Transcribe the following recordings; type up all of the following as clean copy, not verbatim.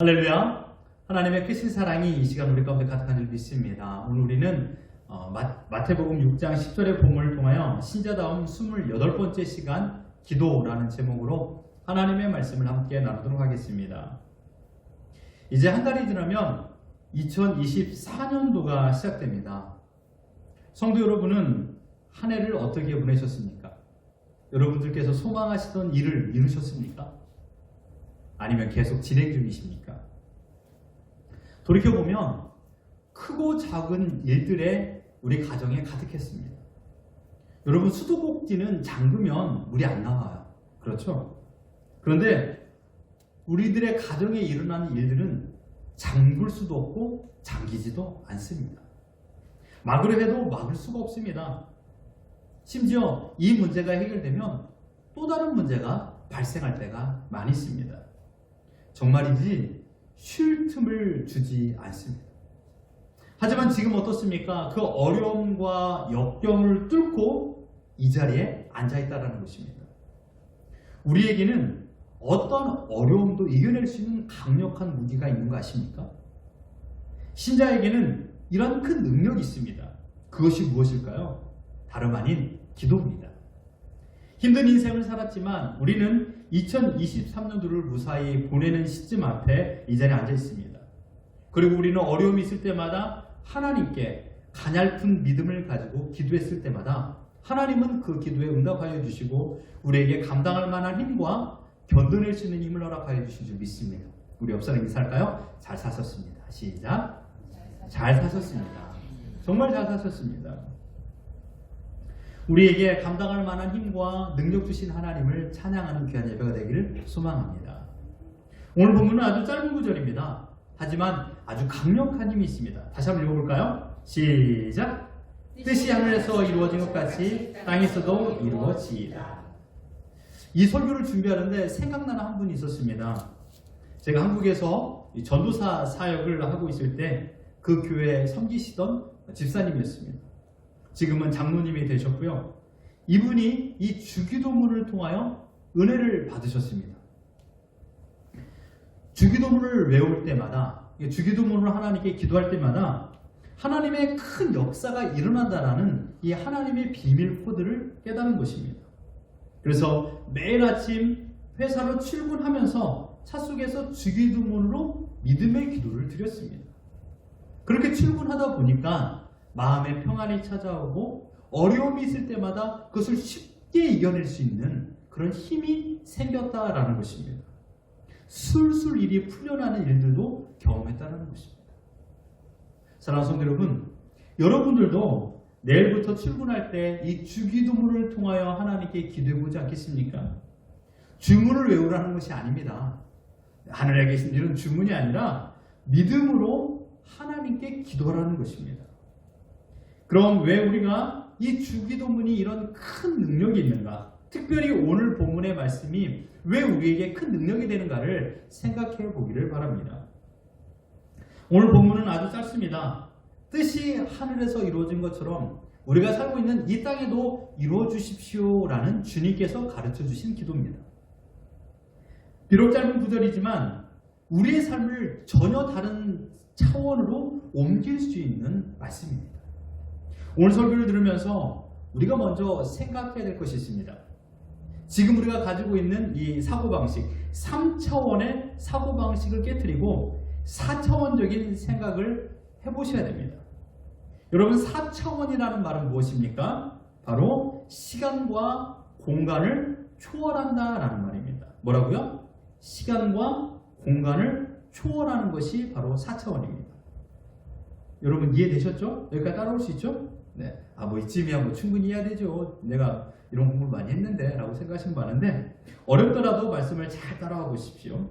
할렐루야. 하나님의 크신 사랑이 이 시간 우리 가운데 가득한 줄 믿습니다. 오늘 우리는 마태복음 6장 10절의 본문을 통하여 신자다움 28번째 시간 기도라는 제목으로 하나님의 말씀을 함께 나누도록 하겠습니다. 이제 한 달이 지나면 2024년도가 시작됩니다. 성도 여러분은 한 해를 어떻게 보내셨습니까? 여러분들께서 소망하시던 일을 이루셨습니까? 아니면 계속 진행 중이십니까? 돌이켜보면 크고 작은 일들에 우리 가정에 가득했습니다. 여러분, 수도꼭지는 잠그면 물이 안 나와요. 그렇죠? 그런데 우리들의 가정에 일어나는 일들은 잠글 수도 없고 잠기지도 않습니다. 막으려 해도 막을 수가 없습니다. 심지어 이 문제가 해결되면 또 다른 문제가 발생할 때가 많이 있습니다. 정말이지 쉴 틈을 주지 않습니다. 하지만 지금 어떻습니까? 그 어려움과 역경을 뚫고 이 자리에 앉아있다는 것입니다. 우리에게는 어떤 어려움도 이겨낼 수 있는 강력한 무기가 있는 거 아십니까? 신자에게는 이런 큰 능력이 있습니다. 그것이 무엇일까요? 다름 아닌 기도입니다. 힘든 인생을 살았지만 우리는 2023년도를 무사히 보내는 시점 앞에 이 자리에 앉아 있습니다. 그리고 우리는 어려움이 있을 때마다 하나님께 가냘픈 믿음을 가지고 기도했을 때마다 하나님은 그 기도에 응답하여 주시고 우리에게 감당할 만한 힘과 견뎌낼 수 있는 힘을 허락하여 주신 줄 믿습니다. 우리 옆 사람 인사할까요? 잘 사셨습니다. 시작. 잘 사셨습니다. 정말 잘 사셨습니다. 우리에게 감당할 만한 힘과 능력 주신 하나님을 찬양하는 귀한 예배가 되기를 소망합니다. 오늘 본문은 아주 짧은 구절입니다. 하지만 아주 강력한 힘이 있습니다. 다시 한번 읽어볼까요? 시작! 뜻이 하늘에서 이루어진 것 같이 땅에서도 이루어지이다. 이 설교를 준비하는데 생각나는 한 분이 있었습니다. 제가 한국에서 전도사 사역을 하고 있을 때 그 교회에 섬기시던 집사님이었습니다. 지금은 장로님이 되셨고요. 이분이 이 주기도문을 통하여 은혜를 받으셨습니다. 주기도문을 외울 때마다, 주기도문을 하나님께 기도할 때마다 하나님의 큰 역사가 일어난다라는 이 하나님의 비밀 코드를 깨닫는 것입니다. 그래서 매일 아침 회사로 출근하면서 차 속에서 주기도문으로 믿음의 기도를 드렸습니다. 그렇게 출근하다 보니까 마음의 평안이 찾아오고 어려움이 있을 때마다 그것을 쉽게 이겨낼 수 있는 그런 힘이 생겼다라는 것입니다. 술술 일이 풀려나는 일들도 경험했다는 것입니다. 사랑하는 성도 여러분, 여러분들도 내일부터 출근할 때 이 주기도문을 통하여 하나님께 기도해보지 않겠습니까? 주문을 외우라는 것이 아닙니다. 하늘에 계신 이런 주문이 아니라 믿음으로 하나님께 기도하라는 것입니다. 그럼 왜 우리가 이 주기도문이 이런 큰 능력이 있는가? 특별히 오늘 본문의 말씀이 왜 우리에게 큰 능력이 되는가를 생각해 보기를 바랍니다. 오늘 본문은 아주 짧습니다. 뜻이 하늘에서 이루어진 것처럼 우리가 살고 있는 이 땅에도 이루어 주십시오라는 주님께서 가르쳐 주신 기도입니다. 비록 짧은 구절이지만 우리의 삶을 전혀 다른 차원으로 옮길 수 있는 말씀입니다. 오늘 설교를 들으면서 우리가 먼저 생각해야 될 것이 있습니다. 지금 우리가 가지고 있는 이 사고방식, 3차원의 사고방식을 깨트리고 4차원적인 생각을 해보셔야 됩니다. 여러분, 4차원이라는 말은 무엇입니까? 바로 시간과 공간을 초월한다라는 말입니다. 뭐라고요? 시간과 공간을 초월하는 것이 바로 4차원입니다. 여러분 이해되셨죠? 여기까지 따라올 수 있죠? 네. 뭐 이쯤이야 뭐 충분히 이해야 되죠. 내가 이런 공부를 많이 했는데 라고 생각하시는 분 많은데 어렵더라도 말씀을 잘 따라와 보십시오.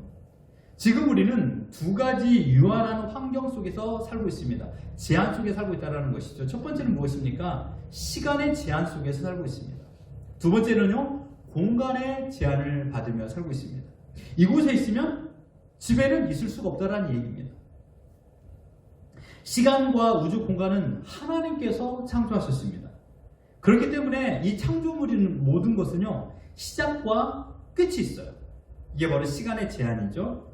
지금 우리는 두 가지 유한한 환경 속에서 살고 있습니다. 제한 속에 살고 있다는 것이죠. 첫 번째는 무엇입니까? 시간의 제한 속에서 살고 있습니다. 두 번째는요, 공간의 제한을 받으며 살고 있습니다. 이곳에 있으면 집에는 있을 수가 없다는 얘기입니다. 시간과 우주 공간은 하나님께서 창조하셨습니다. 그렇기 때문에 이 창조물인 모든 것은요, 시작과 끝이 있어요. 이게 바로 시간의 제한이죠.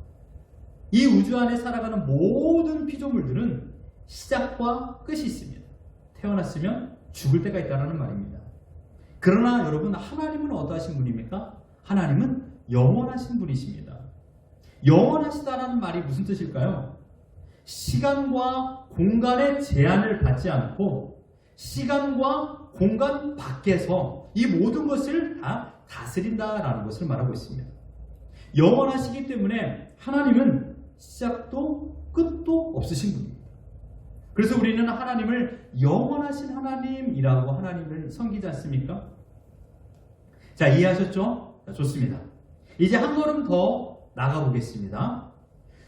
이 우주 안에 살아가는 모든 피조물들은 시작과 끝이 있습니다. 태어났으면 죽을 때가 있다는 말입니다. 그러나 여러분, 하나님은 어떠하신 분입니까? 하나님은 영원하신 분이십니다. 영원하시다라는 말이 무슨 뜻일까요? 시간과 공간의 제한을 받지 않고 시간과 공간 밖에서 이 모든 것을 다 다스린다라는 것을 말하고 있습니다. 영원하시기 때문에 하나님은 시작도 끝도 없으신 분입니다. 그래서 우리는 하나님을 영원하신 하나님이라고 하나님을 섬기지 않습니까? 자, 이해하셨죠? 자, 좋습니다. 이제 한 걸음 더 나가보겠습니다.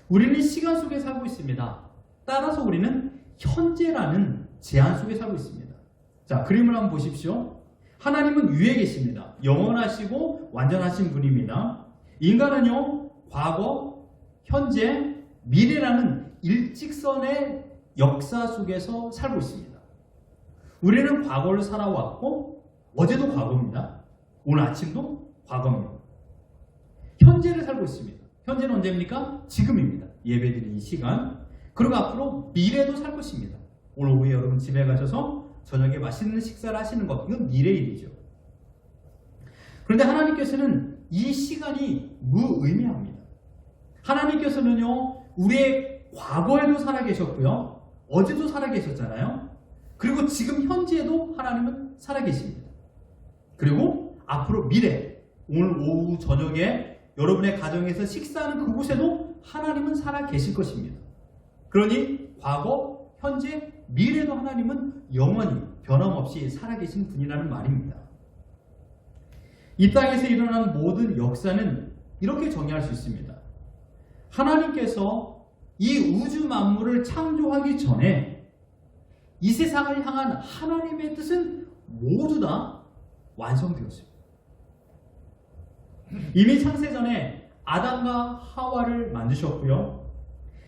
우리는 시간 속에 살고 있습니다. 따라서 우리는 현재라는 제한 속에 살고 있습니다. 자, 그림을 한번 보십시오. 하나님은 위에 계십니다. 영원하시고 완전하신 분입니다. 인간은요, 과거, 현재, 미래라는 일직선의 역사 속에서 살고 있습니다. 우리는 과거를 살아왔고 어제도 과거입니다. 오늘 아침도 과거입니다. 현재를 살고 있습니다. 현재는 언제입니까? 지금입니다. 예배드리는 이 시간. 그리고 앞으로 미래도 살 것입니다. 오늘 오후에 여러분 집에 가셔서 저녁에 맛있는 식사를 하시는 것, 이건 미래 일이죠. 그런데 하나님께서는 이 시간이 무의미합니다. 하나님께서는요, 우리의 과거에도 살아계셨고요, 어제도 살아계셨잖아요. 그리고 지금 현재에도 하나님은 살아계십니다. 그리고 앞으로 미래, 오늘 오후 저녁에 여러분의 가정에서 식사하는 그곳에도 하나님은 살아계실 것입니다. 그러니 과거, 현재, 미래도 하나님은 영원히 변함없이 살아계신 분이라는 말입니다. 이 땅에서 일어나는 모든 역사는 이렇게 정의할 수 있습니다. 하나님께서 이 우주 만물을 창조하기 전에 이 세상을 향한 하나님의 뜻은 모두 다 완성되었습니다. 이미 창세전에 아담과 하와를 만드셨고요.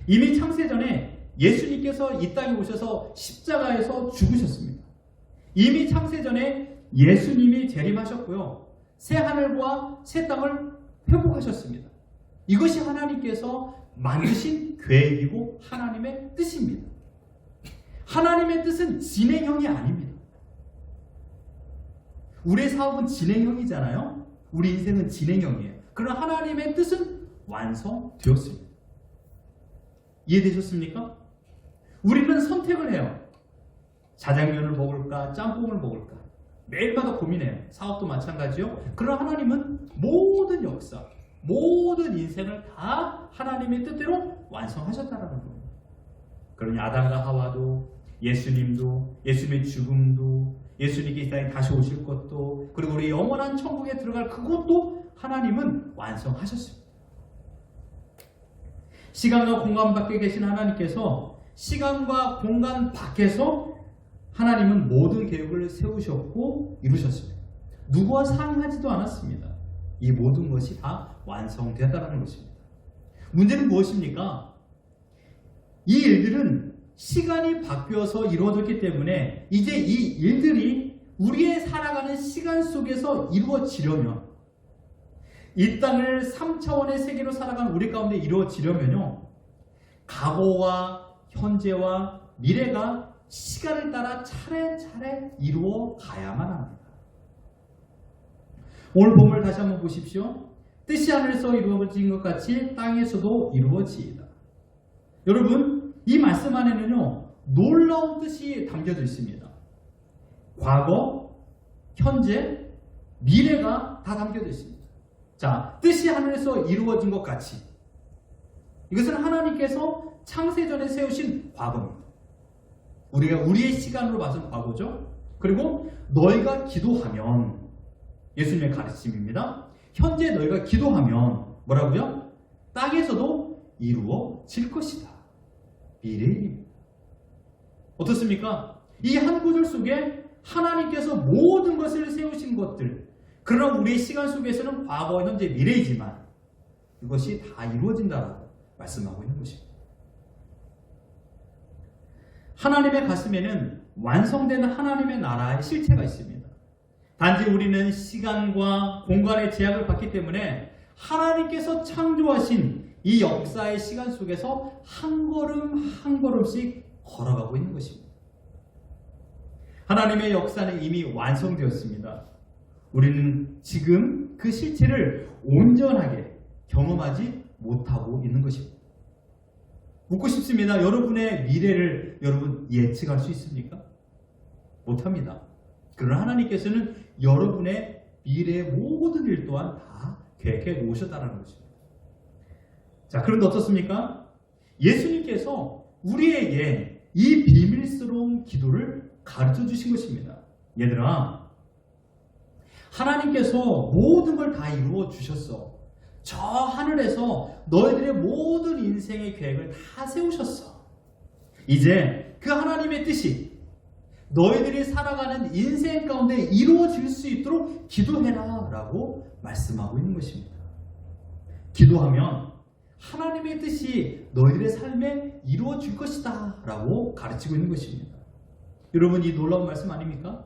이미 창세전에 예수님께서 이 땅에 오셔서 십자가에서 죽으셨습니다. 이미 창세전에 예수님이 재림하셨고요. 새 하늘과 새 땅을 회복하셨습니다. 이것이 하나님께서 만드신 계획이고 하나님의 뜻입니다. 하나님의 뜻은 진행형이 아닙니다. 우리의 사업은 진행형이잖아요. 우리 인생은 진행형이에요. 그러나 하나님의 뜻은 완성되었습니다. 이해되셨습니까? 우리는 선택을 해요. 자장면을 먹을까, 짬뽕을 먹을까. 매일마다 고민해요. 사업도 마찬가지요. 그러나 하나님은 모든 역사, 모든 인생을 다 하나님의 뜻대로 완성하셨다는 겁니다. 그러니 아담과 하와도, 예수님도, 예수님의 죽음도, 예수님께 이 땅에 다시 오실 것도, 그리고 우리 영원한 천국에 들어갈 그것도 하나님은 완성하셨습니다. 시간과 공간 밖에 계신 하나님께서 시간과 공간 밖에서 하나님은 모든 계획을 세우셨고 이루셨습니다. 누구와 상의하지도 않았습니다. 이 모든 것이 다 완성되었다는 것입니다. 문제는 무엇입니까? 이 일들은 시간이 바뀌어서 이루어졌기 때문에 이제 이 일들이 우리의 살아가는 시간 속에서 이루어지려면, 이 땅을 3차원의 세계로 살아가는 우리 가운데 이루어지려면요, 과거와 현재와 미래가 시간을 따라 차례차례 이루어 가야만 합니다. 오늘 본문을 다시 한번 보십시오. 뜻이 하늘에서 이루어진 것 같이 땅에서도 이루어지이다. 여러분, 이 말씀 안에는요, 놀라운 뜻이 담겨져 있습니다. 과거, 현재, 미래가 다 담겨져 있습니다. 자, 뜻이 하늘에서 이루어진 것 같이, 이것은 하나님께서 창세전에 세우신 과거입니다. 우리가 우리의 시간으로 봐서는 과거죠. 그리고 너희가 기도하면, 예수님의 가르침입니다. 현재 너희가 기도하면 뭐라고요? 땅에서도 이루어질 것이다. 미래입니다. 어떻습니까? 이 한 구절 속에 하나님께서 모든 것을 세우신 것들, 그러나 우리의 시간 속에서는 과거, 현재, 미래이지만 이것이 다 이루어진다라고 말씀하고 있는 것입니다. 하나님의 가슴에는 완성되는 하나님의 나라의 실체가 있습니다. 단지 우리는 시간과 공간의 제약을 받기 때문에 하나님께서 창조하신 이 역사의 시간 속에서 한 걸음 한 걸음씩 걸어가고 있는 것입니다. 하나님의 역사는 이미 완성되었습니다. 우리는 지금 그 실체를 온전하게 경험하지 못하고 있는 것입니다. 묻고 싶습니다. 여러분의 미래를 여러분 예측할 수 있습니까? 못합니다. 그러나 하나님께서는 여러분의 미래의 모든 일 또한 다 계획해 놓으셨다는 것입니다. 자, 그런데 어떻습니까? 예수님께서 우리에게 이 비밀스러운 기도를 가르쳐 주신 것입니다. 얘들아, 하나님께서 모든 걸 다 이루어 주셨어. 저 하늘에서 너희들의 모든 인생의 계획을 다 세우셨어. 이제 그 하나님의 뜻이 너희들이 살아가는 인생 가운데 이루어질 수 있도록 기도해라 라고 말씀하고 있는 것입니다. 기도하면 하나님의 뜻이 너희들의 삶에 이루어질 것이다 라고 가르치고 있는 것입니다. 여러분, 이 놀라운 말씀 아닙니까?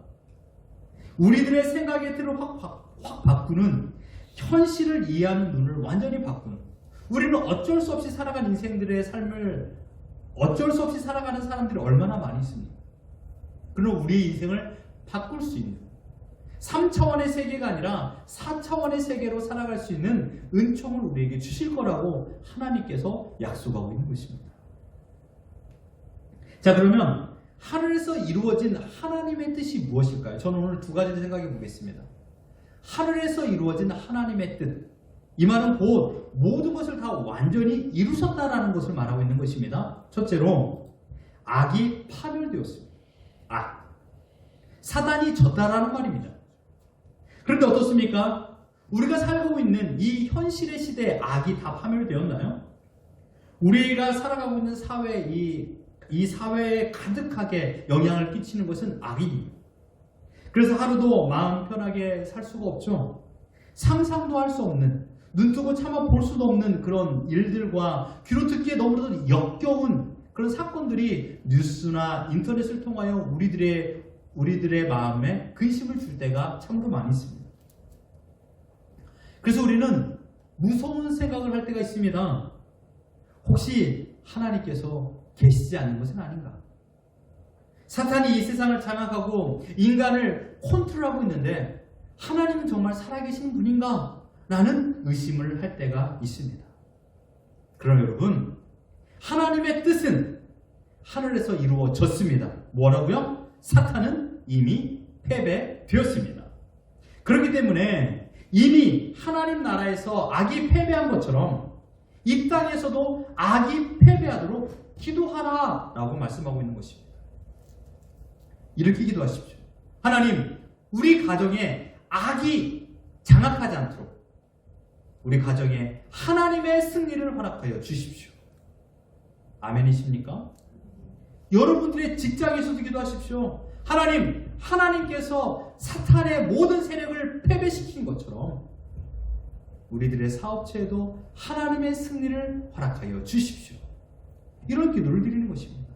우리들의 생각의 틀을 확 바꾸는, 현실을 이해하는 눈을 완전히 바꾸는, 우리는 어쩔 수 없이 살아가는 인생들의 삶을 어쩔 수 없이 살아가는 사람들이 얼마나 많이 있습니까? 그럼 우리의 인생을 바꿀 수 있는 3차원의 세계가 아니라 4차원의 세계로 살아갈 수 있는 은총을 우리에게 주실 거라고 하나님께서 약속하고 있는 것입니다. 자, 그러면 하늘에서 이루어진 하나님의 뜻이 무엇일까요? 저는 오늘 두 가지를 생각해 보겠습니다. 하늘에서 이루어진 하나님의 뜻, 이 말은 곧 모든 것을 다 완전히 이루셨다라는 것을 말하고 있는 것입니다. 첫째로 악이 파멸되었습니다. 사단이 졌다라는 말입니다. 그런데 어떻습니까? 우리가 살고 있는 이 현실의 시대에 악이 다 파멸되었나요? 우리가 살아가고 있는 사회, 이 사회에 가득하게 영향을 끼치는 것은 악입니다. 그래서 하루도 마음 편하게 살 수가 없죠. 상상도 할 수 없는, 눈뜨고 참아 볼 수도 없는 그런 일들과 귀로 듣기에 너무나도 역겨운 그런 사건들이 뉴스나 인터넷을 통하여 우리들의 마음에 근심을 줄 때가 참으로 많이 있습니다. 그래서 우리는 무서운 생각을 할 때가 있습니다. 혹시 하나님께서 계시지 않는 것은 아닌가? 사탄이 이 세상을 장악하고 인간을 컨트롤하고 있는데 하나님은 정말 살아계신 분인가? 라는 의심을 할 때가 있습니다. 그러나 여러분, 하나님의 뜻은 하늘에서 이루어졌습니다. 뭐라고요? 사탄은 이미 패배되었습니다. 그렇기 때문에 이미 하나님 나라에서 악이 패배한 것처럼 이 땅에서도 악이 패배하도록 기도하라 라고 말씀하고 있는 것입니다. 이렇게 기도하십시오. 하나님, 우리 가정에 악이 장악하지 않도록 우리 가정에 하나님의 승리를 허락하여 주십시오. 아멘이십니까? 여러분들의 직장에서도 기도하십시오. 하나님, 하나님께서 사탄의 모든 세력을 패배시킨 것처럼 우리들의 사업체에도 하나님의 승리를 허락하여 주십시오. 이런 기도를 드리는 것입니다.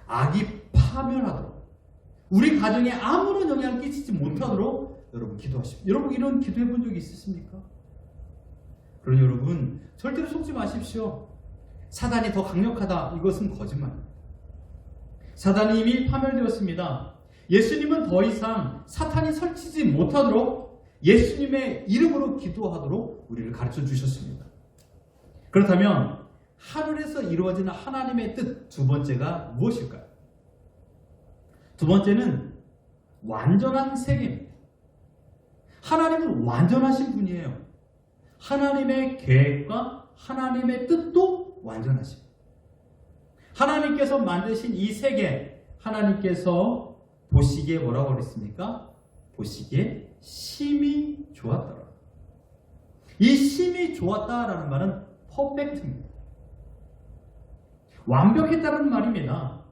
악이 파멸하도록, 우리 가정에 아무런 영향을 끼치지 못하도록 여러분 기도하십시오. 여러분 이런 기도해 본 적이 있으십니까? 그러니 여러분 절대로 속지 마십시오. 사단이 더 강력하다, 이것은 거짓말입니다. 사단이 이미 파멸되었습니다. 예수님은 더 이상 사탄이 설치지 못하도록 예수님의 이름으로 기도하도록 우리를 가르쳐 주셨습니다. 그렇다면 하늘에서 이루어지는 하나님의 뜻 두 번째가 무엇일까요? 두 번째는 완전한 세계입니다. 하나님은 완전하신 분이에요. 하나님의 계획과 하나님의 뜻도 완전하십니다. 하나님께서 만드신 이 세계, 하나님께서 보시기에 뭐라고 그랬습니까? 보시기에 심히 좋았더라. 이 심히 좋았다라는 말은 퍼펙트입니다. 완벽했다는 말입니다.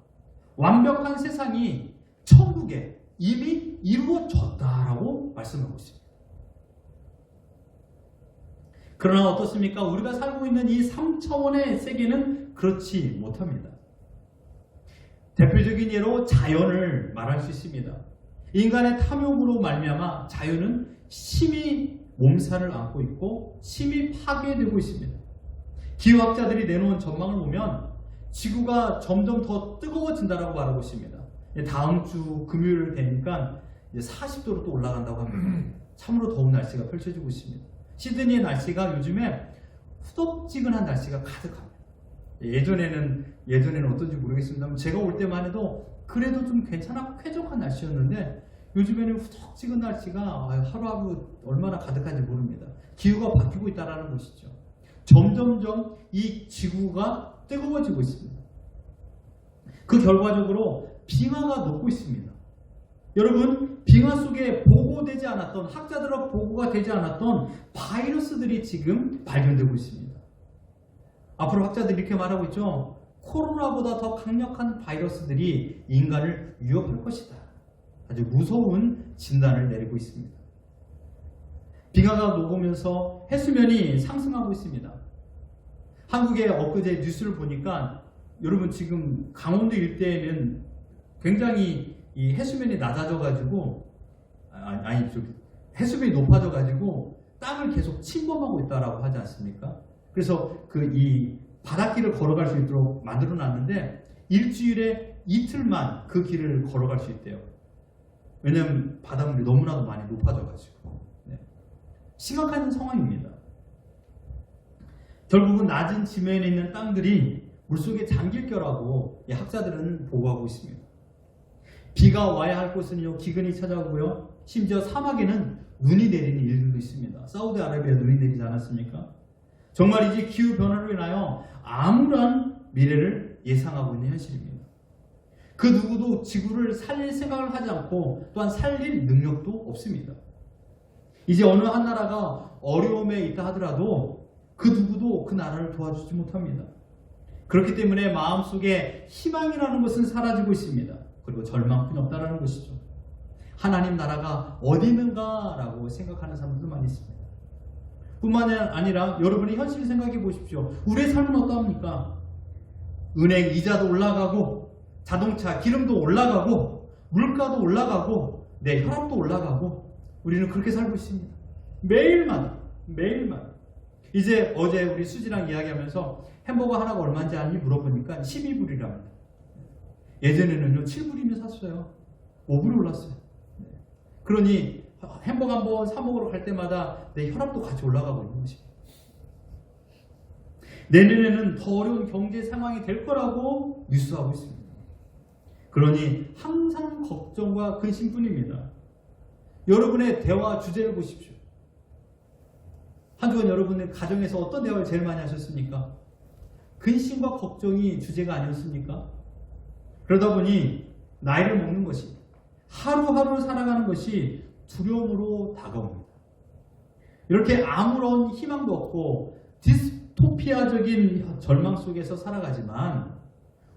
완벽한 세상이 천국에 이미 이루어졌다라고 말씀하고 있습니다. 그러나 어떻습니까? 우리가 살고 있는 이 3차원의 세계는 그렇지 못합니다. 대표적인 예로 자연을 말할 수 있습니다. 인간의 탐욕으로 말미암아 자연은 심히 몸살을 앓고 있고 심히 파괴되고 있습니다. 기후학자들이 내놓은 전망을 보면 지구가 점점 더 뜨거워진다라고 말하고 있습니다. 다음 주 금요일 되니까 이제 40도로 또 올라간다고 합니다. 참으로 더운 날씨가 펼쳐지고 있습니다. 시드니의 날씨가 요즘에 후덥지근한 날씨가 가득합니다. 예전에는 어떤지 모르겠습니다만 제가 올 때만 해도 그래도 좀 괜찮아 쾌적한 날씨였는데 요즘에는 후덥지근 날씨가 하루하루 얼마나 가득한지 모릅니다. 기후가 바뀌고 있다는 것이죠. 점점점 이 지구가 뜨거워지고 있습니다. 그 결과적으로 빙하가 녹고 있습니다. 여러분, 빙하 속에 보고되지 않았던, 학자들과 보고가 되지 않았던 바이러스들이 지금 발견되고 있습니다. 앞으로 학자들이 이렇게 말하고 있죠. 코로나보다 더 강력한 바이러스들이 인간을 위협할 것이다. 아주 무서운 진단을 내리고 있습니다. 빙하가 녹으면서 해수면이 상승하고 있습니다. 한국의 엊그제 뉴스를 보니까 여러분 지금 강원도 일대에는 굉장히 이 해수면이 낮아져가지고 해수면이 높아져가지고 땅을 계속 침범하고 있다라고 하지 않습니까? 그래서 이 바닷길을 걸어갈 수 있도록 만들어놨는데 일주일에 이틀만 그 길을 걸어갈 수 있대요. 왜냐하면 바닷물이 너무나도 많이 높아져가지고. 심각한 상황입니다. 결국은 낮은 지면에 있는 땅들이 물속에 잠길 거라고 학자들은 보고하고 있습니다. 비가 와야 할 곳은요 기근이 찾아오고요. 심지어 사막에는 눈이 내리는 일들도 있습니다. 사우디아라비아 눈이 내리지 않았습니까? 정말이지 기후변화로 인하여 암울한 미래를 예상하고 있는 현실입니다. 그 누구도 지구를 살릴 생각을 하지 않고 또한 살릴 능력도 없습니다. 이제 어느 한 나라가 어려움에 있다 하더라도 그 누구도 그 나라를 도와주지 못합니다. 그렇기 때문에 마음속에 희망이라는 것은 사라지고 있습니다. 그리고 절망뿐이 없다는 것이죠. 하나님 나라가 어디 있는가라고 생각하는 사람들도 많이 있습니다. 뿐만 아니라 여러분이 현실을 생각해 보십시오. 우리의 삶은 어떠합니까? 은행 이자도 올라가고 자동차 기름도 올라가고 물가도 올라가고 내 혈압도 올라가고 우리는 그렇게 살고 있습니다. 매일마다. 이제 어제 우리 수지랑 이야기하면서 햄버거 하나가 얼마인지 아니 물어보니까 12불이랍니다. 예전에는요 7불이면 샀어요. 5불이 올랐어요. 그러니 햄버거 한번 사 먹으러 갈 때마다 내 혈압도 같이 올라가고 있는 것입니다. 내년에는 더 어려운 경제 상황이 될 거라고 뉴스하고 있습니다. 그러니 항상 걱정과 근심뿐입니다. 여러분의 대화 주제를 보십시오. 한 주간 여러분의 가정에서 어떤 대화를 제일 많이 하셨습니까? 근심과 걱정이 주제가 아니었습니까? 그러다 보니 나이를 먹는 것이 하루하루 살아가는 것이 두려움으로 다가옵니다. 이렇게 아무런 희망도 없고 디스토피아적인 절망 속에서 살아가지만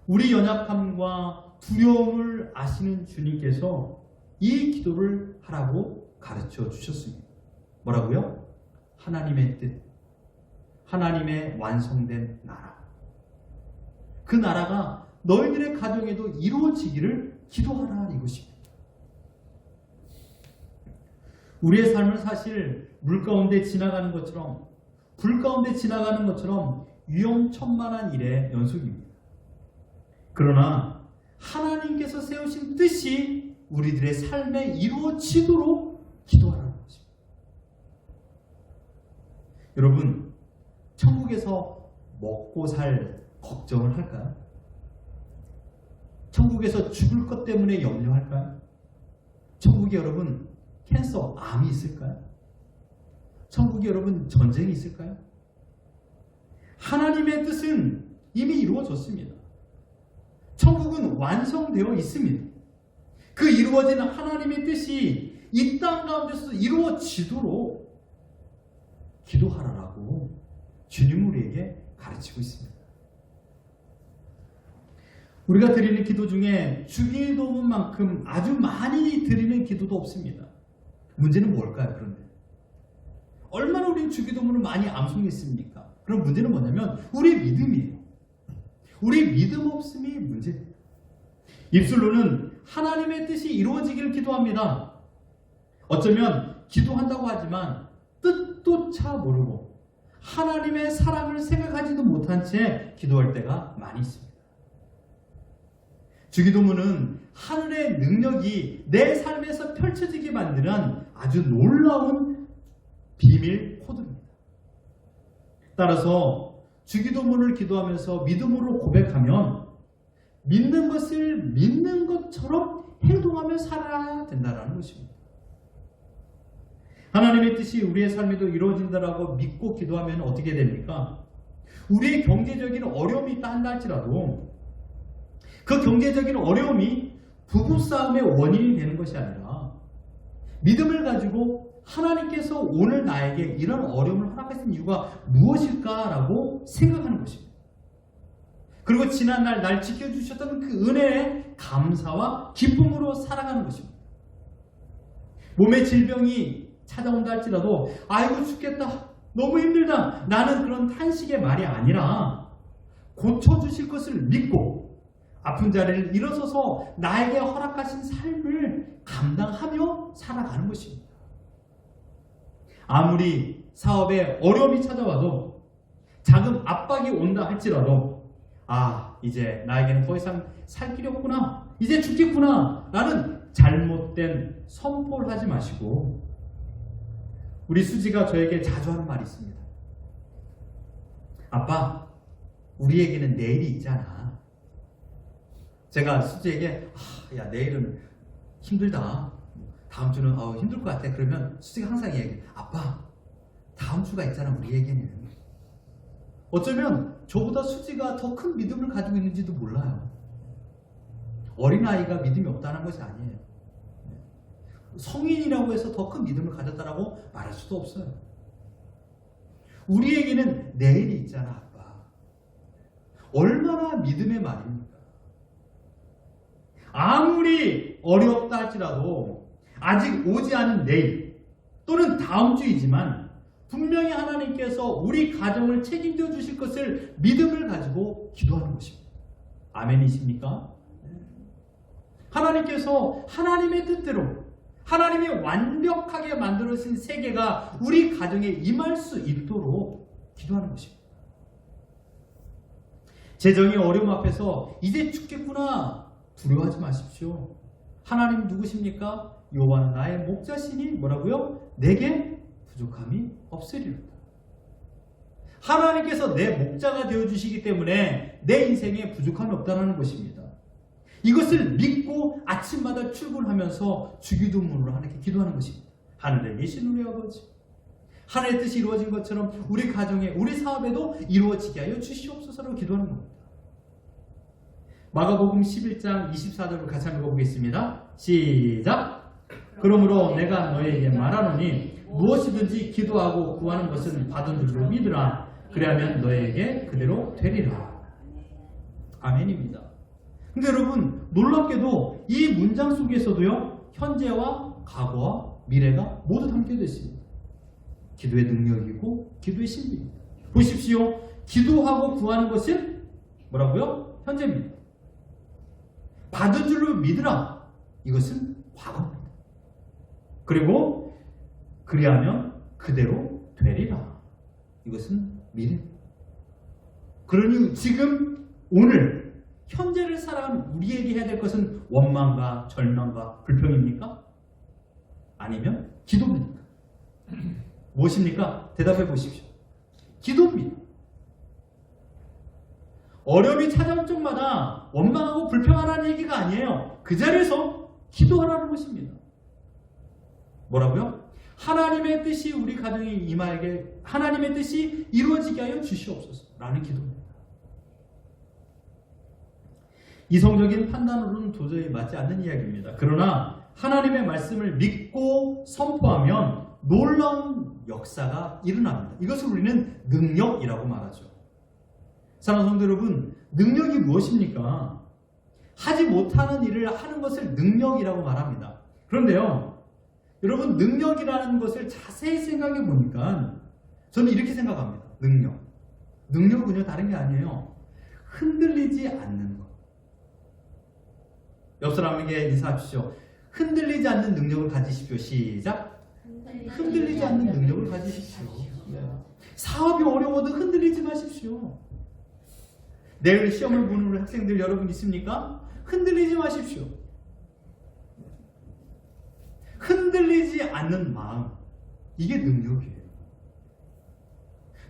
우리 연약함과 두려움을 아시는 주님께서 이 기도를 하라고 가르쳐 주셨습니다. 뭐라고요? 하나님의 뜻, 하나님의 완성된 나라. 그 나라가 너희들의 가정에도 이루어지기를 기도하라 이것입니다. 우리의 삶은 사실 물 가운데 지나가는 것처럼 불 가운데 지나가는 것처럼 위험천만한 일의 연속입니다. 그러나 하나님께서 세우신 뜻이 우리들의 삶에 이루어지도록 기도하라는 것입니다. 여러분, 천국에서 먹고 살 걱정을 할까요? 천국에서 죽을 것 때문에 염려할까요? 천국에 여러분 캔서, 암이 있을까요? 천국에 여러분 전쟁이 있을까요? 하나님의 뜻은 이미 이루어졌습니다. 천국은 완성되어 있습니다. 그 이루어지는 하나님의 뜻이 이 땅 가운데서 이루어지도록 기도하라고 주님 우리에게 가르치고 있습니다. 우리가 드리는 기도 중에 주기도문만큼 아주 많이 드리는 기도도 없습니다. 문제는 뭘까요? 그런데 얼마나 우리는 주기도문을 많이 암송했습니까? 그럼 문제는 뭐냐면 우리의 믿음이에요. 우리 믿음 없음이 문제입니다. 입술로는 하나님의 뜻이 이루어지기를 기도합니다. 어쩌면 기도한다고 하지만 뜻조차 모르고 하나님의 사랑을 생각하지도 못한 채 기도할 때가 많이 있습니다. 주기도문은 하늘의 능력이 내 삶에서 펼쳐지게 만드는 아주 놀라운 비밀 코드입니다. 따라서 주기도문을 기도하면서 믿음으로 고백하면 믿는 것을 믿는 것처럼 행동하며 살아야 된다는 것입니다. 하나님의 뜻이 우리의 삶에도 이루어진다라고 믿고 기도하면 어떻게 됩니까? 우리의 경제적인 어려움이 있다 한다 할지라도 그 경제적인 어려움이 부부싸움의 원인이 되는 것이 아니라 믿음을 가지고 하나님께서 오늘 나에게 이런 어려움을 허락하신 이유가 무엇일까라고 생각하는 것입니다. 그리고 지난날 날 지켜주셨던 그 은혜에 감사와 기쁨으로 살아가는 것입니다. 몸의 질병이 찾아온다 할지라도 아이고 죽겠다, 너무 힘들다, 나는 그런 탄식의 말이 아니라 고쳐주실 것을 믿고 아픈 자리를 일어서서 나에게 허락하신 삶을 감당하며 살아가는 것입니다. 아무리 사업에 어려움이 찾아와도 자금 압박이 온다 할지라도 이제 나에게는 더 이상 살 길이 없구나, 이제 죽겠구나 라는 잘못된 선포를 하지 마시고, 우리 수지가 저에게 자주 하는 말이 있습니다. 아빠, 우리에게는 내일이 있잖아. 제가 수지에게 야 내일은 힘들다, 다음 주는 힘들 것 같아. 그러면 수지가 항상 얘기해. 아빠, 다음 주가 있잖아 우리에게는. 어쩌면 저보다 수지가 더 큰 믿음을 가지고 있는지도 몰라요. 어린아이가 믿음이 없다는 것이 아니에요. 성인이라고 해서 더 큰 믿음을 가졌다라고 말할 수도 없어요. 우리에게는 내일이 있잖아 아빠. 얼마나 믿음의 말입니까? 아무리 어렵다 할지라도 아직 오지 않은 내일 또는 다음 주이지만 분명히 하나님께서 우리 가정을 책임져 주실 것을 믿음을 가지고 기도하는 것입니다. 아멘이십니까? 하나님께서 하나님의 뜻대로 하나님이 완벽하게 만들어진 세계가 우리 가정에 임할 수 있도록 기도하는 것입니다. 재정의 어려움 앞에서 이제 죽겠구나 두려워하지 마십시오. 하나님 누구십니까? 여호와는 나의 목자시니 뭐라고요? 내게 부족함이 없으리로다. 하나님께서 내 목자가 되어주시기 때문에 내 인생에 부족함이 없다는 것입니다. 이것을 믿고 아침마다 출근하면서 주기도문으로 하나님께 기도하는 것입니다. 하늘에 계신 우리 아버지, 하늘의 뜻이 이루어진 것처럼 우리 가정에 우리 사업에도 이루어지게 하여 주시옵소서라고 기도하는 겁니다. 마가복음 11장 24절을 같이 한번 읽어보겠습니다. 시작! 그러므로 내가 너에게 말하노니 무엇이든지 기도하고 구하는 것은 받은 줄로 믿으라. 그리하면 너에게 그대로 되리라. 아멘입니다. 근데 여러분 놀랍게도 이 문장 속에서도요 현재와 과거와 미래가 모두 담겨져 있습니다. 기도의 능력이고 기도의 신비입니다. 보십시오. 기도하고 구하는 것은 뭐라고요? 현재입니다. 받은 줄로 믿으라. 이것은 과거입니다. 그리고 그리하면 그대로 되리라. 이것은 미래입니다. 그러니 지금 오늘 현재를 살아가는 우리에게 해야 될 것은 원망과 절망과 불평입니까? 아니면 기도입니까? 무엇입니까? 대답해 보십시오. 기도입니다. 어려움이 찾아올 적마다 원망하고 불평하라는 얘기가 아니에요. 그 자리에서 기도하라는 것입니다. 뭐라고요? 하나님의 뜻이 우리 가정에 임하게, 하나님의 뜻이 이루어지게 하여 주시옵소서 라는 기도입니다. 이성적인 판단으로는 도저히 맞지 않는 이야기입니다. 그러나 하나님의 말씀을 믿고 선포하면 놀라운 역사가 일어납니다. 이것을 우리는 능력이라고 말하죠. 사랑하는 성도 여러분, 능력이 무엇입니까? 하지 못하는 일을 하는 것을 능력이라고 말합니다. 그런데요, 여러분 능력이라는 것을 자세히 생각해 보니까 저는 이렇게 생각합니다. 능력은요 다른 게 아니에요. 흔들리지 않는 것. 옆 사람에게 인사하십시오. 흔들리지 않는 능력을 가지십시오. 시작. 흔들리지 않는 능력을 가지십시오. 사업이 어려워도 흔들리지 마십시오. 내일 시험을 보는 우리 학생들 여러분 있습니까? 흔들리지 마십시오. 흔들리지 않는 마음, 이게 능력이에요.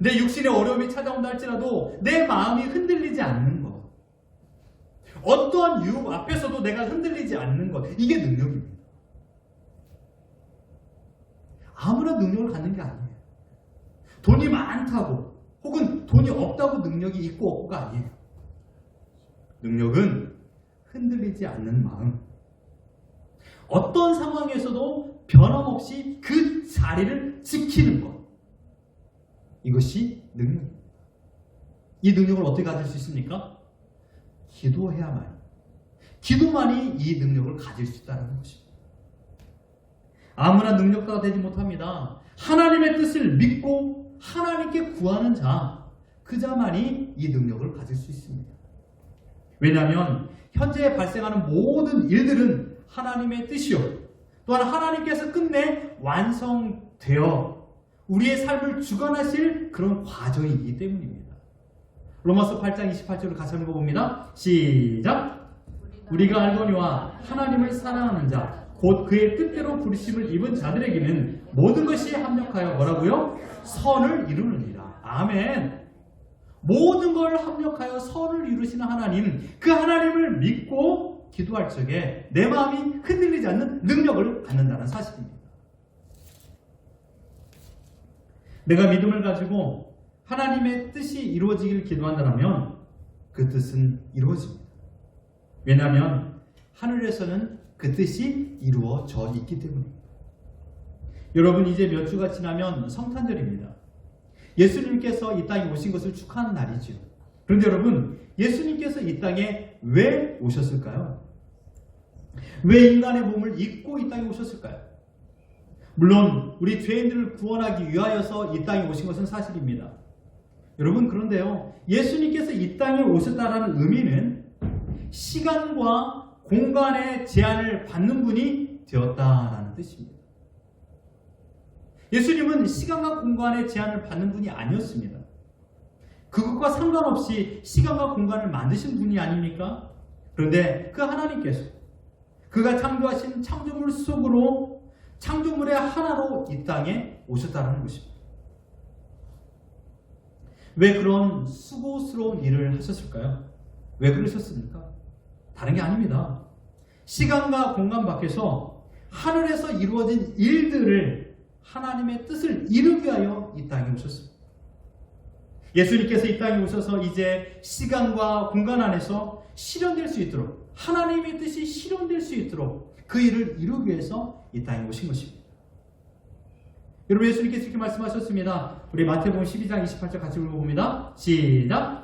내 육신의 어려움이 찾아온다 할지라도 내 마음이 흔들리지 않는 것, 어떠한 유혹 앞에서도 내가 흔들리지 않는 것, 이게 능력입니다. 아무나 능력을 갖는 게 아니에요. 돈이 많다고 혹은 돈이 없다고 능력이 있고 없고가 아니에요. 능력은 흔들리지 않는 마음, 어떤 상황에서도 변함없이 그 자리를 지키는 것, 이것이 능력입니다. 이 능력을 어떻게 가질 수 있습니까? 기도만이 이 능력을 가질 수 있다는 것입니다. 아무나 능력자가 되지 못합니다. 하나님의 뜻을 믿고 하나님께 구하는 자, 그 자만이 이 능력을 가질 수 있습니다. 왜냐하면 현재 발생하는 모든 일들은 하나님의 뜻이요, 또한 하나님께서 끝내 완성되어 우리의 삶을 주관하실 그런 과정이기 때문입니다. 로마서 8장 28절을 같이 한번 봅니다. 시작! 우리가 알거니와 하나님을 사랑하는 자 곧 그의 뜻대로 부르심을 입은 자들에게는 모든 것이 합력하여 뭐라고요? 선을 이루느니라. 아멘. 모든 걸 합력하여 선을 이루시는 하나님, 그 하나님을 믿고 기도할 적에 내 마음이 흔들리지 않는 능력을 갖는다는 사실입니다. 내가 믿음을 가지고 하나님의 뜻이 이루어지기를 기도한다면 그 뜻은 이루어집니다. 왜냐하면 하늘에서는 그 뜻이 이루어져 있기 때문입니다. 여러분, 이제 몇 주가 지나면 성탄절입니다. 예수님께서 이 땅에 오신 것을 축하하는 날이죠. 그런데 여러분, 예수님께서 이 땅에 왜 오셨을까요? 왜 인간의 몸을 입고 이 땅에 오셨을까요? 물론 우리 죄인들을 구원하기 위하여서 이 땅에 오신 것은 사실입니다. 여러분, 그런데요, 예수님께서 이 땅에 오셨다는 의미는 시간과 공간의 제한을 받는 분이 되었다라는 뜻입니다. 예수님은 시간과 공간의 제한을 받는 분이 아니었습니다. 그것과 상관없이 시간과 공간을 만드신 분이 아닙니까? 그런데 그 하나님께서 그가 창조하신 창조물 속으로 창조물의 하나로 이 땅에 오셨다는 것입니다. 왜 그런 수고스러운 일을 하셨을까요? 왜 그러셨습니까? 다른 게 아닙니다. 시간과 공간 밖에서 하늘에서 이루어진 일들을 하나님의 뜻을 이루기 위하여 이 땅에 오셨습니다. 예수님께서 이 땅에 오셔서 이제 시간과 공간 안에서 실현될 수 있도록, 하나님의 뜻이 실현될 수 있도록 그 일을 이루기 위해서 이 땅에 오신 것입니다. 여러분, 예수님께서 이렇게 말씀하셨습니다. 우리 마태복음 12장 28절 같이 읽어봅니다. 시작!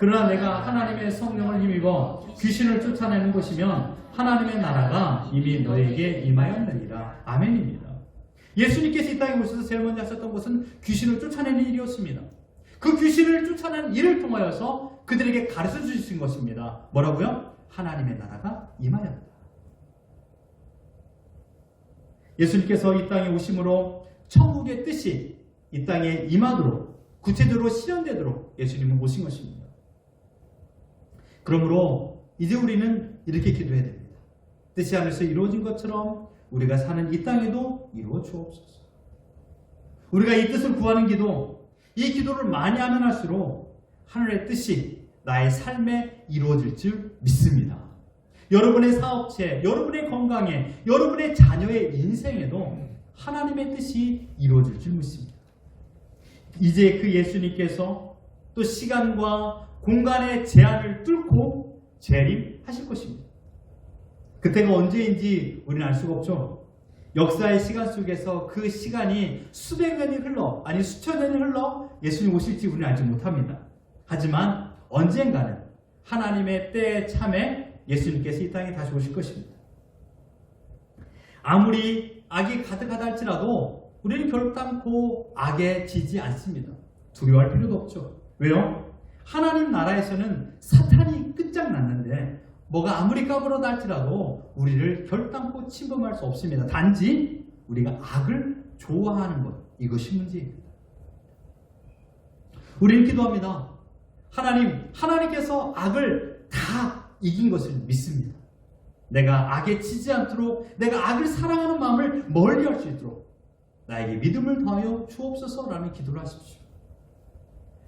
그러나 내가 하나님의 성령을 힘입어 귀신을 쫓아내는 것이면 하나님의 나라가 이미 너에게 임하였느니라. 아멘입니다. 예수님께서 이 땅에 오셔서 제일 먼저 하셨던 것은 귀신을 쫓아내는 일이었습니다. 그 귀신을 쫓아내는 일을 통하여서 그들에게 가르쳐 주신 것입니다. 뭐라고요? 하나님의 나라가 임하였다. 예수님께서 이 땅에 오심으로 천국의 뜻이 이 땅에 임하도록, 구체적으로 실현되도록 예수님은 오신 것입니다. 그러므로 이제 우리는 이렇게 기도해야 됩니다. 뜻이 하늘에서 이루어진 것처럼 우리가 사는 이 땅에도 이루어 주옵소서. 우리가 이 뜻을 구하는 기도, 이 기도를 많이 하면 할수록 하늘의 뜻이 나의 삶에 이루어질 줄 믿습니다. 여러분의 사업체, 여러분의 건강에, 여러분의 자녀의 인생에도 하나님의 뜻이 이루어질 줄 믿습니다. 이제 그 예수님께서 또 시간과 공간의 제한을 뚫고 재림하실 것입니다. 그때가 언제인지 우리는 알 수가 없죠. 역사의 시간 속에서 그 시간이 수백 년이 흘러, 아니 수천 년이 흘러 예수님 오실지 우리는 알지 못합니다. 하지만 언젠가는 하나님의 때에 참에 예수님께서 이 땅에 다시 오실 것입니다. 아무리 악이 가득하다 할지라도 우리는 결단코 악에 지지 않습니다. 두려워할 필요도 없죠. 왜요? 하나님 나라에서는 사탄이 끝장났는데 뭐가 아무리 까불어다 할지라도 우리를 결단코 침범할 수 없습니다. 단지 우리가 악을 좋아하는 것, 이것이 문제입니다. 우리는 기도합니다. 하나님께서 악을 다 이긴 것을 믿습니다. 내가 악에 치지 않도록, 내가 악을 사랑하는 마음을 멀리할 수 있도록 나에게 믿음을 더하여 주옵소서라는 기도를 하십시오.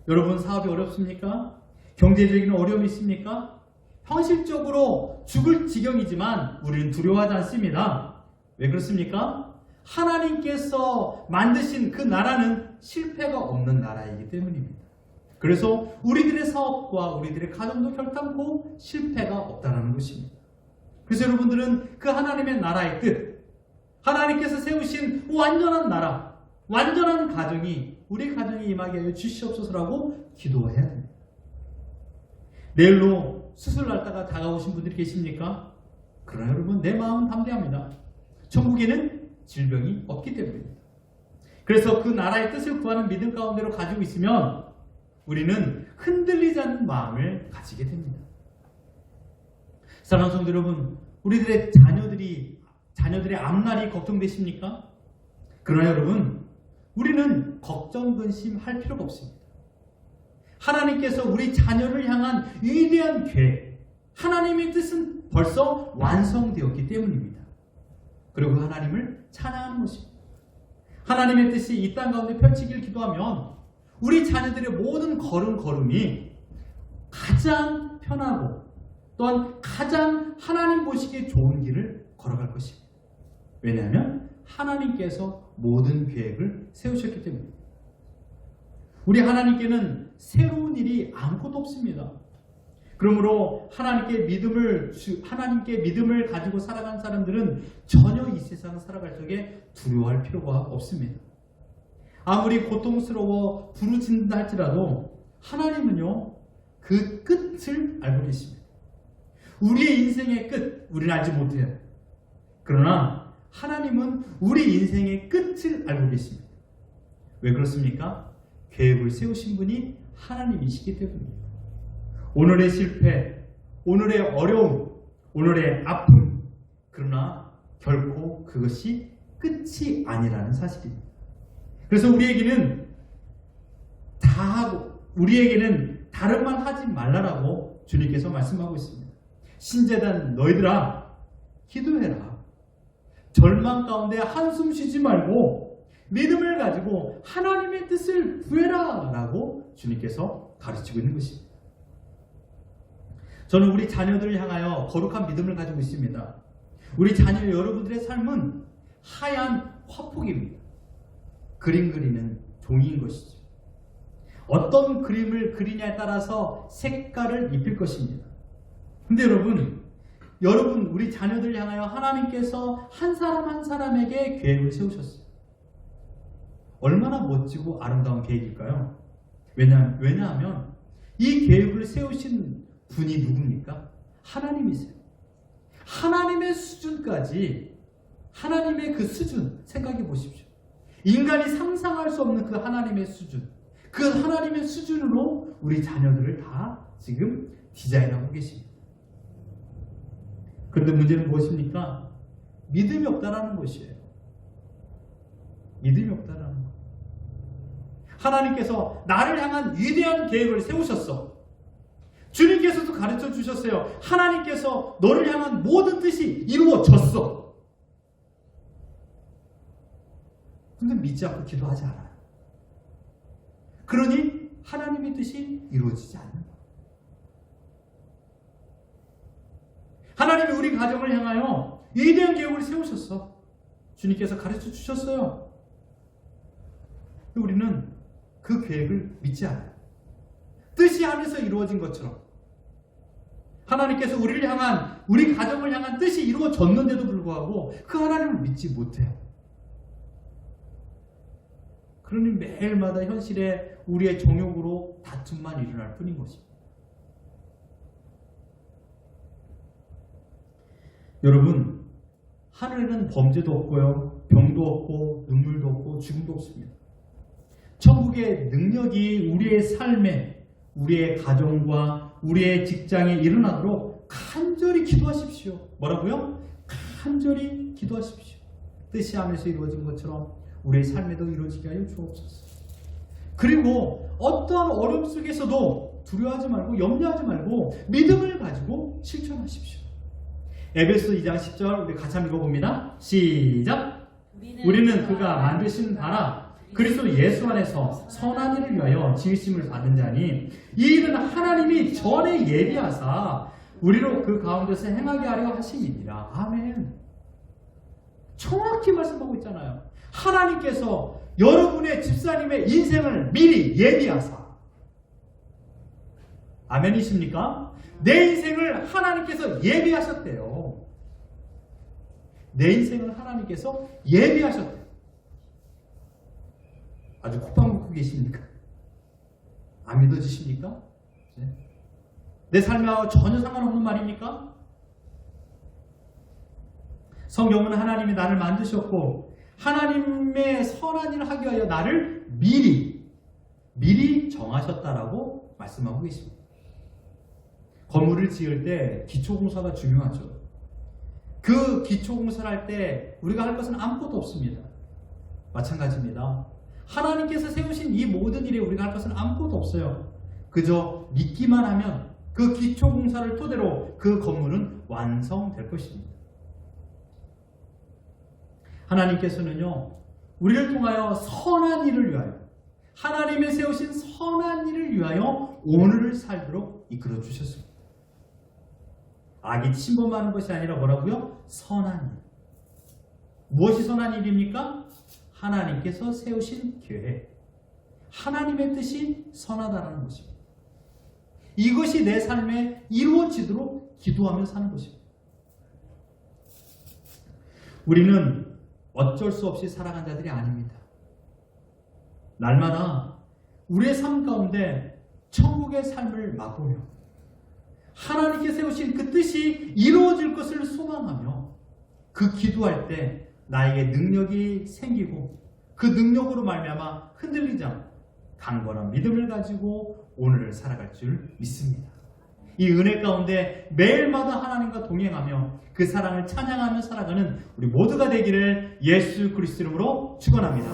여러분, 사업이 어렵습니까? 경제적인 어려움이 있습니까? 현실적으로 죽을 지경이지만 우리는 두려워하지 않습니다. 왜 그렇습니까? 하나님께서 만드신 그 나라는 실패가 없는 나라이기 때문입니다. 그래서 우리들의 사업과 우리들의 가정도 결단코 실패가 없다는 것입니다. 그래서 여러분들은 그 하나님의 나라의 뜻, 하나님께서 세우신 완전한 나라, 완전한 가정이 우리 가정에 임하게 하여 주시옵소서라고 기도해야 됩니다. 내일로 수술 날짜가 다가오신 분들이 계십니까? 그러나 여러분, 내 마음은 담대합니다. 천국에는 질병이 없기 때문입니다. 그래서 그 나라의 뜻을 구하는 믿음 가운데로 가지고 있으면 우리는 흔들리지 않는 마음을 가지게 됩니다. 사랑하는 성도 여러분, 우리들의 자녀들의 앞날이 걱정되십니까? 그러나 여러분, 우리는 걱정, 근심할 필요가 없습니다. 하나님께서 우리 자녀를 향한 위대한 계획, 하나님의 뜻은 벌써 완성되었기 때문입니다. 그리고 하나님을 찬양하는 것입니다. 하나님의 뜻이 이 땅 가운데 펼치길 기도하면 우리 자녀들의 모든 걸음걸음이 가장 편하고 또한 가장 하나님 보시기에 좋은 길을 걸어갈 것입니다. 왜냐하면 하나님께서 모든 계획을 세우셨기 때문입니다. 우리 하나님께는 새로운 일이 아무것도 없습니다. 그러므로 하나님께 믿음을 가지고 살아가는 사람들은 전혀 이 세상을 살아갈 적에 두려워할 필요가 없습니다. 아무리 고통스러워 부르짖는다 할지라도 하나님은요, 그 끝을 알고 계십니다. 우리의 인생의 끝, 우리는 알지 못해요. 그러나 하나님은 우리 인생의 끝을 알고 계십니다. 왜 그렇습니까? 계획을 세우신 분이 하나님이시기 때문입니다. 오늘의 실패, 오늘의 어려움, 오늘의 아픔, 그러나 결코 그것이 끝이 아니라는 사실입니다. 그래서 우리에게는 다른 말 하지 말라라고 주님께서 말씀하고 있습니다. 신재단 너희들아, 기도해라. 절망 가운데 한숨 쉬지 말고 믿음을 가지고 하나님의 뜻을 구해라 라고 주님께서 가르치고 있는 것입니다. 저는 우리 자녀들을 향하여 거룩한 믿음을 가지고 있습니다. 우리 자녀 여러분들의 삶은 하얀 화폭입니다. 그림 그리는 종이인 것이죠. 어떤 그림을 그리냐에 따라서 색깔을 입힐 것입니다. 근데 여러분 우리 자녀들을 향하여 하나님께서 한 사람 한 사람에게 계획을 세우셨어요. 얼마나 멋지고 아름다운 계획일까요? 왜냐하면 이 계획을 세우신 분이 누굽니까? 하나님이세요. 하나님의 수준까지, 하나님의 그 수준 생각해 보십시오. 인간이 상상할 수 없는 그 하나님의 수준, 그 하나님의 수준으로 우리 자녀들을 다 지금 디자인하고 계십니다. 그런데 문제는 무엇입니까? 믿음이 없다라는 것이에요. 믿음이 없다라는 것. 하나님께서 나를 향한 위대한 계획을 세우셨어. 주님께서도 가르쳐 주셨어요. 하나님께서 너를 향한 모든 뜻이 이루어졌어. 근데 믿지 않고 기도하지 않아요. 그러니 하나님의 뜻이 이루어지지 않는 거예요. 하나님이 우리 가정을 향하여 위대한 계획을 세우셨어. 주님께서 가르쳐 주셨어요. 우리는 그 계획을 믿지 않아요. 뜻이 안에서 이루어진 것처럼 하나님께서 우리를 향한, 우리 가정을 향한 뜻이 이루어졌는데도 불구하고 그 하나님을 믿지 못해요. 그러니 매일마다 현실에 우리의 정욕으로 다툼만 일어날 뿐인 것입니다. 여러분, 하늘에는 범죄도 없고요, 병도 없고, 눈물도 없고, 죽음도 없습니다. 천국의 능력이 우리의 삶에, 우리의 가정과 우리의 직장에 일어나도록 간절히 기도하십시오. 뭐라고요? 간절히 기도하십시오. 뜻이 하늘에서 이루어진 것처럼 우리의 삶에도 이루어지게 하여 주옵소서. 그리고 어떠한 어려움 속에서도 두려워하지 말고 염려하지 말고 믿음을 가지고 실천하십시오. 에베소 2장 10절 우리 같이 한번 읽어봅니다. 시작. 우리는 그가 만드신 바라 그리스도 예수 안에서 선한 일을 위하여 지으심을 받은 자니 이 일은 하나님이 전에 예비하사 우리로 그 가운데서 행하게 하려 하심이니라. 아멘. 정확히 말씀하고 있잖아요. 하나님께서 여러분의 집사님의 인생을 미리 예비하사. 아멘이십니까? 내 인생을 하나님께서 예비하셨대요. 내 인생을 하나님께서 예비하셨대요. 아주 콧방 먹고 계십니까? 안 믿어지십니까? 네. 내 삶하고 전혀 상관없는 말입니까? 성경은 하나님이 나를 만드셨고 하나님의 선한 일을 하기 위하여 나를 미리 정하셨다라고 말씀하고 계십니다. 건물을 지을 때 기초공사가 중요하죠. 그 기초공사를 할 때 우리가 할 것은 아무것도 없습니다. 마찬가지입니다. 하나님께서 세우신 이 모든 일에 우리가 할 것은 아무것도 없어요. 그저 믿기만 하면 그 기초공사를 토대로 그 건물은 완성될 것입니다. 하나님께서는요, 우리를 통하여 선한 일을 위하여, 하나님의 세우신 선한 일을 위하여 오늘을 살도록 이끌어 주셨습니다. 악이 침범하는 것이 아니라 뭐라고요? 선한 일. 무엇이 선한 일입니까? 하나님께서 세우신 계획, 하나님의 뜻이 선하다는 것입니다. 이것이 내 삶에 이루어지도록 기도하며 사는 것입니다. 우리는 어쩔 수 없이 살아간 자들이 아닙니다. 날마다 우리의 삶 가운데 천국의 삶을 맛보며 하나님께 세우신 그 뜻이 이루어질 것을 소망하며 그 기도할 때 나에게 능력이 생기고 그 능력으로 말미암아 흔들리지 않고 강건한 믿음을 가지고 오늘을 살아갈 줄 믿습니다. 이 은혜 가운데 매일마다 하나님과 동행하며 그 사랑을 찬양하며 살아가는 우리 모두가 되기를 예수 그리스도 이름으로 축원합니다.